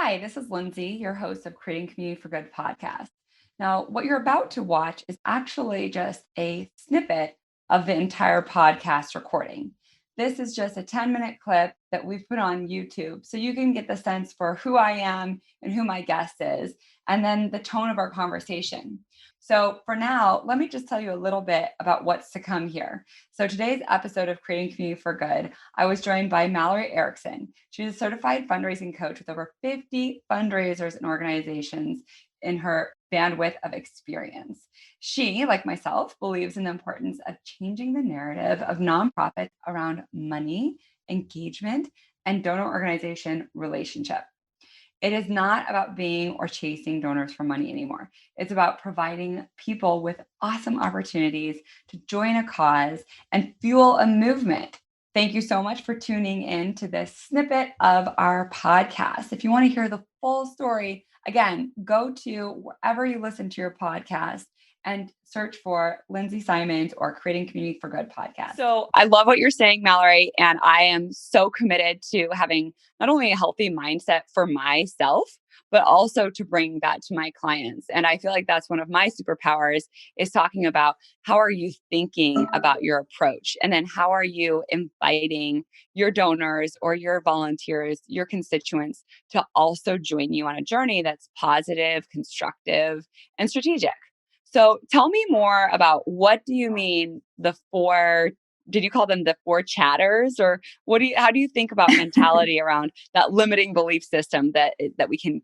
Hi, this is Lindsay, your host of Creating Community for Good podcast. Now, what you're about to watch is actually just a snippet of the entire podcast recording. This is just a 10-minute clip that we've put on YouTube so you can get the sense for who I am and who my guest is, and then the tone of our conversation. So for now, let me just tell you a little bit about what's to come here. So today's episode of Creating Community for Good, I was joined by Mallory Erickson. She's a certified fundraising coach with over 50 fundraisers and organizations in her bandwidth of experience. She, like myself, believes in the importance of changing the narrative of nonprofits around money, engagement, and donor organization relationship. It is not about being or chasing donors for money anymore. It's about providing people with awesome opportunities to join a cause and fuel a movement. Thank you so much for tuning in to this snippet of our podcast. If you want to hear the full story, again, go to wherever you listen to your podcast and search for Lindsay Simons or Creating Community for Good podcast. So I love what you're saying, Mallory, and I am so committed to having not only a healthy mindset for myself, but also to bring that to my clients. And I feel like that's one of my superpowers is talking about how are you thinking about your approach? And then how are you inviting your donors or your volunteers, your constituents to also join you on a journey that's positive, constructive, and strategic. So tell me more about what do you mean did you call them the four chatters, or how do you think about mentality around that limiting belief system that we can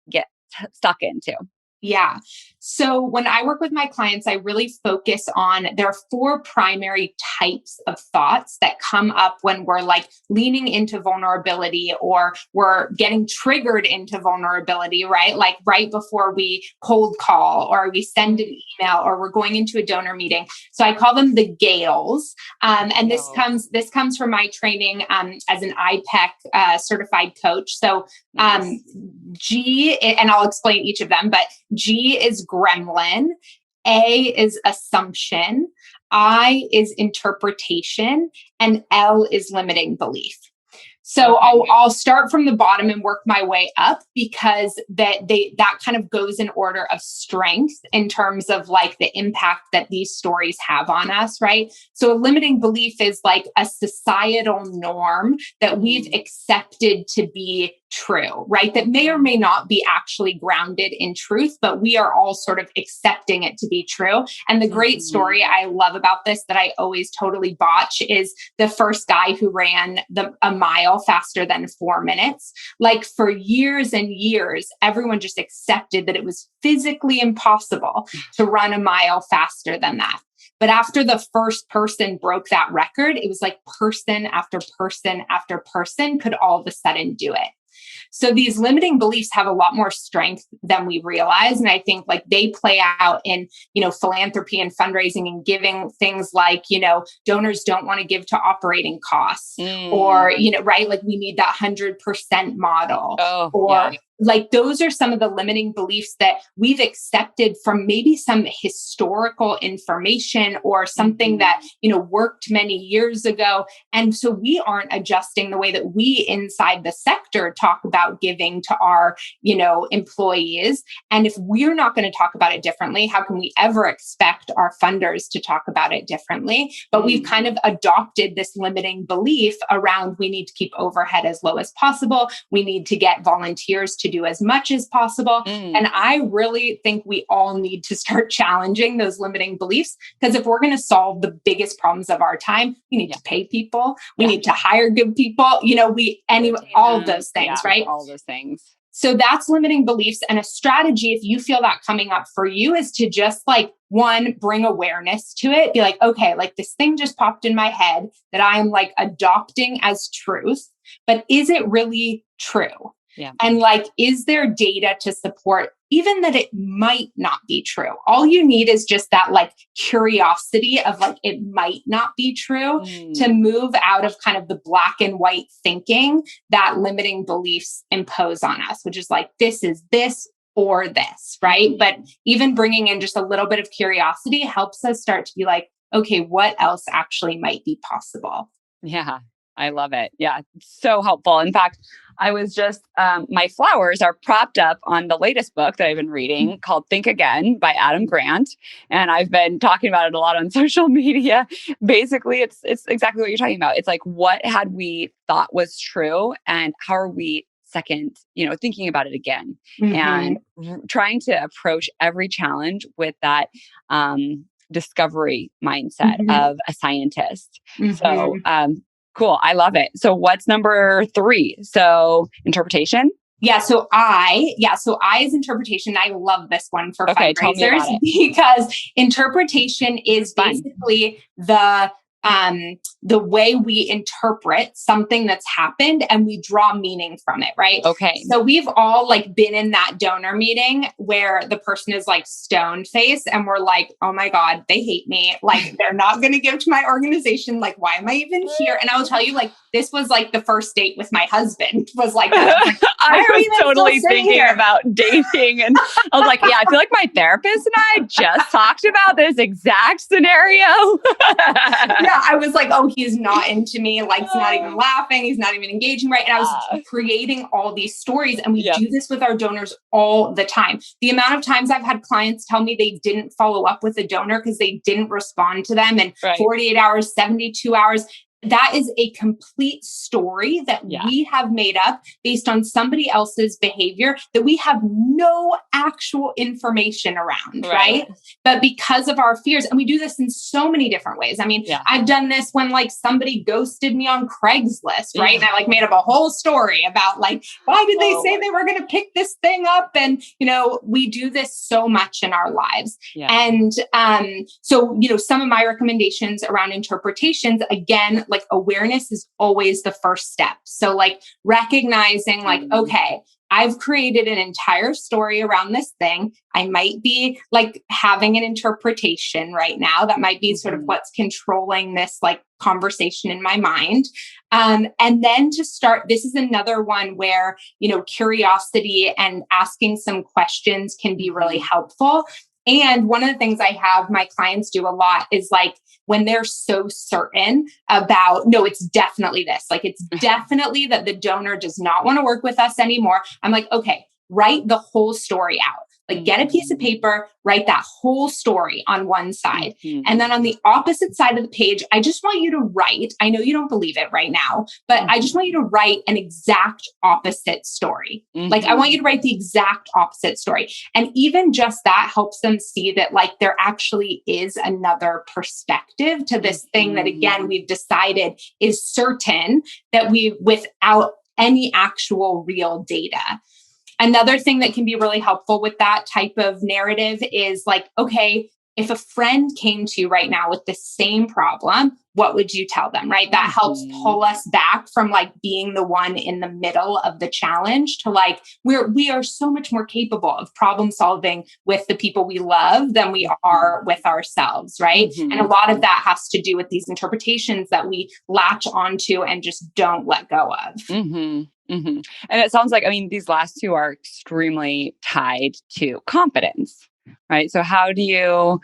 get stuck into? Yeah. So when I work with my clients, I really focus on there are four primary types of thoughts that come up when we're like leaning into vulnerability or we're getting triggered into vulnerability, right? Like right before we cold call or we send an email or we're going into a donor meeting. So I call them the gales. And this comes from my training as an IPEC certified coach. So G, and I'll explain each of them, but G is gremlin, A is assumption, I is interpretation, and L is limiting belief. So I'll start from the bottom and work my way up because that kind of goes in order of strength in terms of like the impact that these stories have on us, right? So a limiting belief is like a societal norm that we've accepted to be true, right? That may or may not be actually grounded in truth, but we are all sort of accepting it to be true. And the great story I love about this that I always totally botch is the first guy who ran a mile faster than 4 minutes. Like for years and years, everyone just accepted that it was physically impossible to run a mile faster than that. But after the first person broke that record, it was like person after person after person could all of a sudden do it. So these limiting beliefs have a lot more strength than we realize. And I think like they play out in, philanthropy and fundraising and giving things like, donors don't want to give to operating costs or, right? Like we need that 100% model like those are some of the limiting beliefs that we've accepted from maybe some historical information or something that, worked many years ago. And so we aren't adjusting the way that we inside the sector talk about giving to our, employees. And if we're not going to talk about it differently, how can we ever expect our funders to talk about it differently? But we've kind of adopted this limiting belief around we need to keep overhead as low as possible. We need to get volunteers to do as much as possible. And I really think we all need to start challenging those limiting beliefs because if we're going to solve the biggest problems of our time, we need to pay people. We need to hire good people. All of those things, right? All those things. So that's limiting beliefs. And a strategy, if you feel that coming up for you, is to just like, one, bring awareness to it. Be like, okay, like this thing just popped in my head that I'm like adopting as truth, but is it really true? Yeah. And like, is there data to support even that it might not be true? All you need is just that like curiosity of like, it might not be true to move out of kind of the black and white thinking that limiting beliefs impose on us, which is like, this is this or this, right? But even bringing in just a little bit of curiosity helps us start to be like, okay, what else actually might be possible? Yeah. I love it. Yeah, so helpful. In fact, I was just, my flowers are propped up on the latest book that I've been reading called Think Again by Adam Grant. And I've been talking about it a lot on social media. Basically, it's exactly what you're talking about. It's like, what had we thought was true and how are we second, thinking about it again and trying to approach every challenge with that discovery mindset of a scientist. So, cool. I love it. So what's number 3? So interpretation. So I is interpretation. I love this one for fundraisers because interpretation is basically the way we interpret something that's happened and we draw meaning from it, right? Okay. So we've all like been in that donor meeting where the person is like stone faced and we're like, oh my God, they hate me. Like they're not going to give to my organization. Like, why am I even here? And I will tell you, like, this was like the first date with my husband was like, I was totally thinking about dating. And I was like, yeah, I feel like my therapist and I just talked about this exact scenario. Yeah, I was like, oh, he's not into me. Like, he's not even laughing. He's not even engaging, right? And I was creating all these stories. And we do this with our donors all the time. The amount of times I've had clients tell me they didn't follow up with a donor because they didn't respond to them in 48 hours, 72 hours. That is a complete story that we have made up based on somebody else's behavior that we have no actual information around, right? But because of our fears, and we do this in so many different ways. I mean, I've done this when like somebody ghosted me on Craigslist, right? And I like made up a whole story about like, why did they say they were going to pick this thing up? And, we do this so much in our lives. And so, some of my recommendations around interpretations, again, like awareness is always the first step. So like recognizing like, okay, I've created an entire story around this thing. I might be like having an interpretation right now. That might be sort of what's controlling this like conversation in my mind. And then to start, this is another one where, curiosity and asking some questions can be really helpful. And one of the things I have my clients do a lot is like when they're so certain about, no, it's definitely this, like it's definitely that the donor does not want to work with us anymore. I'm like, okay, write the whole story out. Like get a piece of paper, write that whole story on one side. And then on the opposite side of the page, I just want you to write, I know you don't believe it right now, but I just want you to write an exact opposite story. Like I want you to write the exact opposite story. And even just that helps them see that like there actually is another perspective to this thing that again, we've decided is certain that without any actual real data. Another thing that can be really helpful with that type of narrative is like, okay, if a friend came to you right now with the same problem, what would you tell them, right? That helps pull us back from like being the one in the middle of the challenge to like, we are so much more capable of problem solving with the people we love than we are with ourselves, right? And a lot of that has to do with these interpretations that we latch onto and just don't let go of. And it sounds like, these last two are extremely tied to confidence, right? So how do you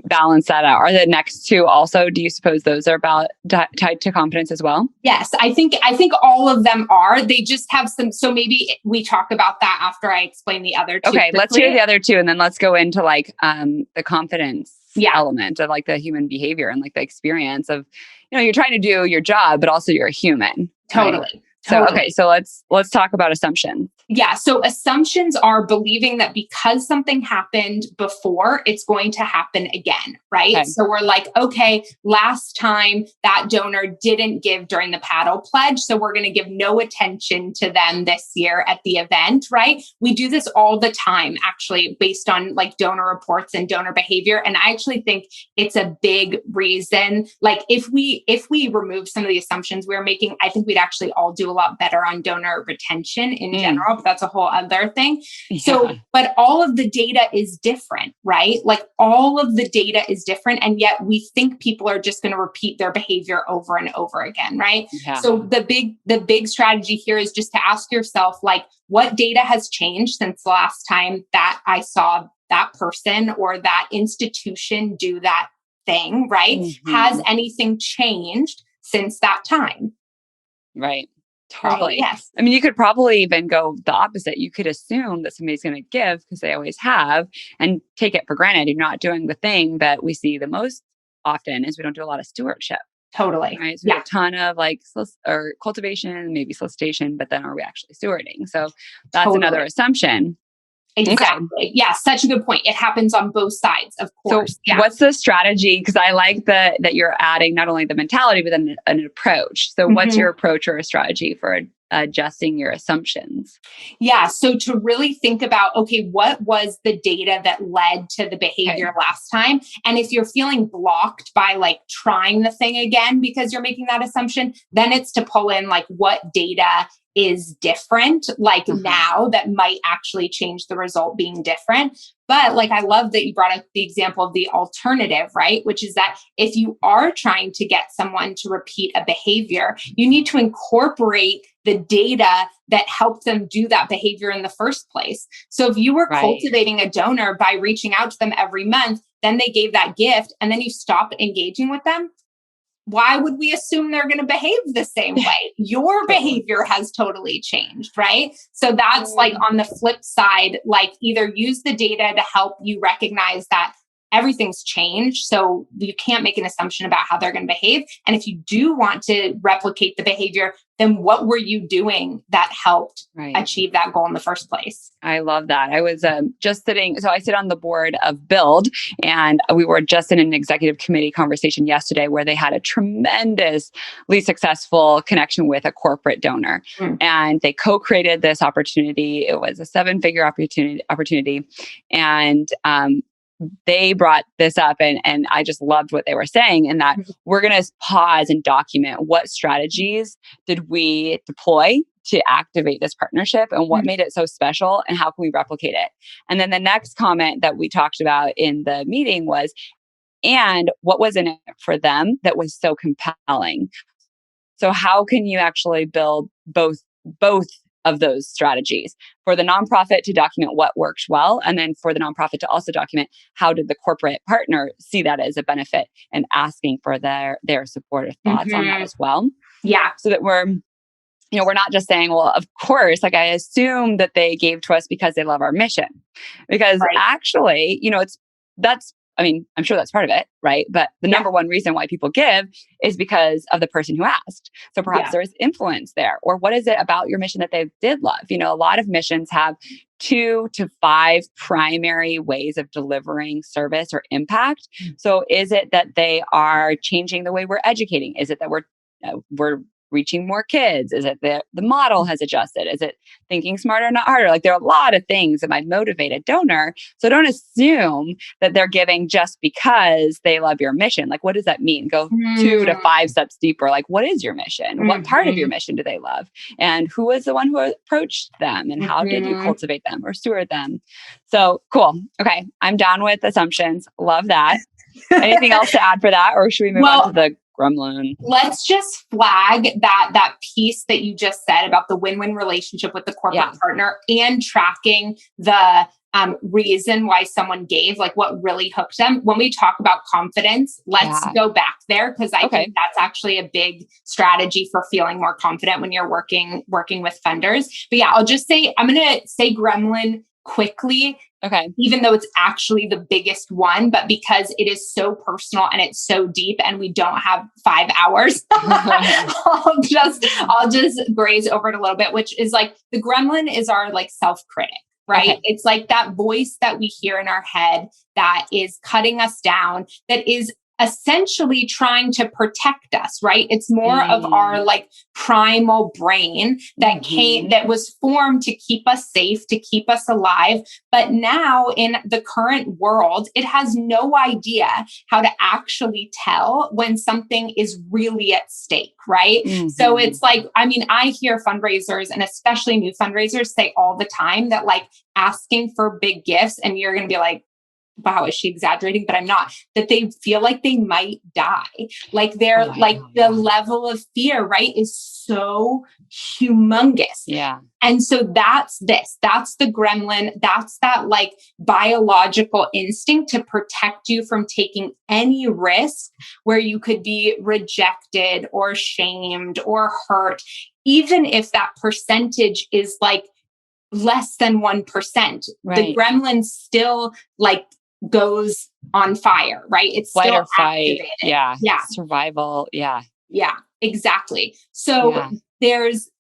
balance that out? Are the next two also, do you suppose those are tied to confidence as well? Yes, I think all of them are. They just have some, so maybe we talk about that after I explain the other two. Okay, quickly. Let's hear the other two and then let's go into like the confidence element of like the human behavior and like the experience of, you're trying to do your job, but also you're a human. Totally. Right? So, okay, so let's talk about assumptions. Yeah. So assumptions are believing that because something happened before, it's going to happen again, right? Okay. So we're like, okay, last time that donor didn't give during the paddle pledge, so we're going to give no attention to them this year at the event, right? We do this all the time, actually, based on like donor reports and donor behavior. And I actually think it's a big reason. Like if we remove some of the assumptions we're making, I think we'd actually all do a lot better on donor retention in general. But that's a whole other thing. So, but all of the data is different, right? Like all of the data is different. And yet we think people are just going to repeat their behavior over and over again, right? Yeah. So the big strategy here is just to ask yourself, like, what data has changed since the last time that I saw that person or that institution do that thing, right? Has anything changed since that time? Right. Totally. Totally. Yes. I mean, you could probably even go the opposite. You could assume that somebody's going to give because they always have and take it for granted. You're not doing the thing that we see the most often is we don't do a lot of stewardship, Totally. right? So we do Yeah. a ton of like or cultivation, maybe solicitation, but then are we actually stewarding? So that's another Totally. assumption. Okay. Exactly. Yeah. Such a good point. It happens on both sides, of So course. Yeah. what's the strategy? Because I like that you're adding not only the mentality, but then an approach. So what's Mhm. your approach or a strategy for adjusting your assumptions? Yeah. So to really think about, okay, what was the data that led to the Okay. behavior last time? And if you're feeling blocked by like trying the thing again because you're making that assumption, then it's to pull in like what data is different, like now that might actually change the result being different. But like, I love that you brought up the example of the alternative, right? Which is that if you are trying to get someone to repeat a behavior, you need to incorporate the data that helped them do that behavior in the first place. So if you were Right. cultivating a donor by reaching out to them every month, then they gave that gift, and then you stop engaging with them, why would we assume they're going to behave the same way? Your behavior has totally changed, right? So that's like on the flip side, like either use the data to help you recognize that everything's changed. So you can't make an assumption about how they're going to behave. And if you do want to replicate the behavior, then what were you doing that helped achieve that goal in the first place? I love that. I was just sitting, so I sit on the board of Build, and we were just in an executive committee conversation yesterday where they had a tremendously successful connection with a corporate donor. And they co-created this opportunity. It was a 7-figure opportunity. And they brought this up, and I just loved what they were saying, and that we're going to pause and document what strategies did we deploy to activate this partnership and what made it so special and how can we replicate it. And then the next comment that we talked about in the meeting was, and what was in it for them that was so compelling. So how can you actually build both of those strategies for the nonprofit to document what works well, and then for the nonprofit to also document how did the corporate partner see that as a benefit and asking for their supportive thoughts on that as well. Yeah. So that we're not just saying, well, of course, like I assume that they gave to us because they love our mission, because actually, I'm sure that's part of it, right? But the number one reason why people give is because of the person who asked. So perhaps there is influence there. Or what is it about your mission that they did love? A lot of missions have 2 to 5 primary ways of delivering service or impact. So is it that they are changing the way we're educating? Is it that we're reaching more kids? Is it that the model has adjusted? Is it thinking smarter, not harder? Like there are a lot of things that might motivate a donor. So don't assume that they're giving just because they love your mission. Like, what does that mean? Go 2 to 5 steps deeper. Like, what is your mission? What part of your mission do they love? And who was the one who approached them? And how did you cultivate them or steward them? So cool. Okay. I'm down with assumptions. Love that. Anything else to add for that? Or should we move on to the gremlin? Let's just flag that piece that you just said about the win-win relationship with the corporate partner and tracking the reason why someone gave, like what really hooked them. When we talk about confidence, let's go back there, because I think that's actually a big strategy for feeling more confident when you're working with funders. But yeah, I'll just say, I'm going to say gremlin quickly. Okay. Even though it's actually the biggest one, but because it is so personal and it's so deep and we don't have 5 hours, I'll just graze over it a little bit, which is like the gremlin is our like self-critic, right? Okay. It's like that voice that we hear in our head that is cutting us down, that is essentially trying to protect us, right? It's more of our like primal brain that that was formed to keep us safe, to keep us alive. But now in the current world, it has no idea how to actually tell when something is really at stake, right? So it's like, I hear fundraisers, and especially new fundraisers, say all the time that like asking for big gifts, and you're going to be like, wow, is she exaggerating? But I'm not, that they feel like they might die. Like they're Yeah. the level of fear, right, is so humongous. Yeah. And so that's the gremlin. That's that like biological instinct to protect you from taking any risk where you could be rejected or shamed or hurt, even if that percentage is like less than 1%. Right. The gremlin still like goes on fire, right? It's Flight still or fight. activated. Yeah. Yeah. Survival. Yeah. Yeah, exactly. So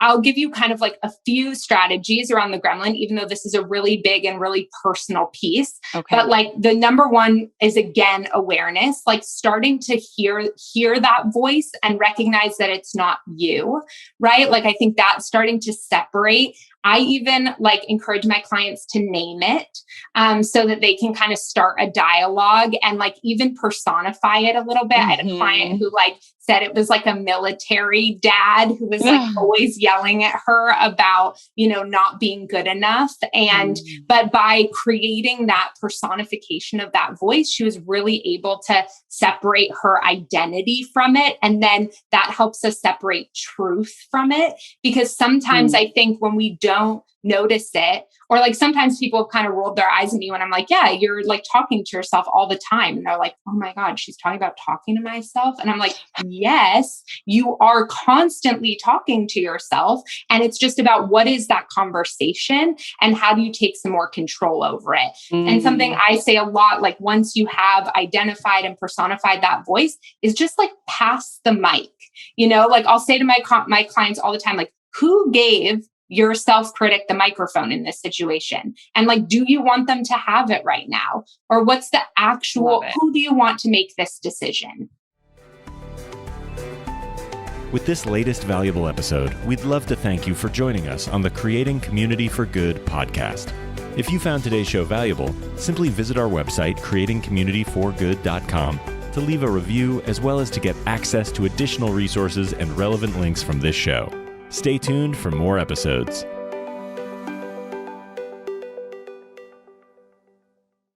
I'll give you kind of like a few strategies around the gremlin, even though this is a really big and really personal piece. Okay. But like the number one is, again, awareness, like starting to hear that voice and recognize that it's not you, right? Like, I think that's starting to separate. I even like encourage my clients to name it so that they can kind of start a dialogue and like even personify it a little bit. I had a client who like said it was like a military dad who was like always yelling at her about, not being good enough. And, but by creating that personification of that voice, she was really able to separate her identity from it. And then that helps us separate truth from it. Because sometimes I think when we don't notice it, or like sometimes people have kind of rolled their eyes at me when I'm like, yeah, you're like talking to yourself all the time. And they're like, oh my God, she's talking about talking to myself. And I'm like, yes, you are constantly talking to yourself. And it's just about what is that conversation and how do you take some more control over it? And something I say a lot, like once you have identified and personified that voice, is just like pass the mic. Like I'll say to my clients all the time, like, who gave your self-critic the microphone in this situation? And like, do you want them to have it right now? Or what's the actual, who do you want to make this decision? With this latest valuable episode, we'd love to thank you for joining us on the Creating Community for Good podcast. If you found today's show valuable, simply visit our website, creatingcommunityforgood.com, to leave a review, as well as to get access to additional resources and relevant links from this show. Stay tuned for more episodes.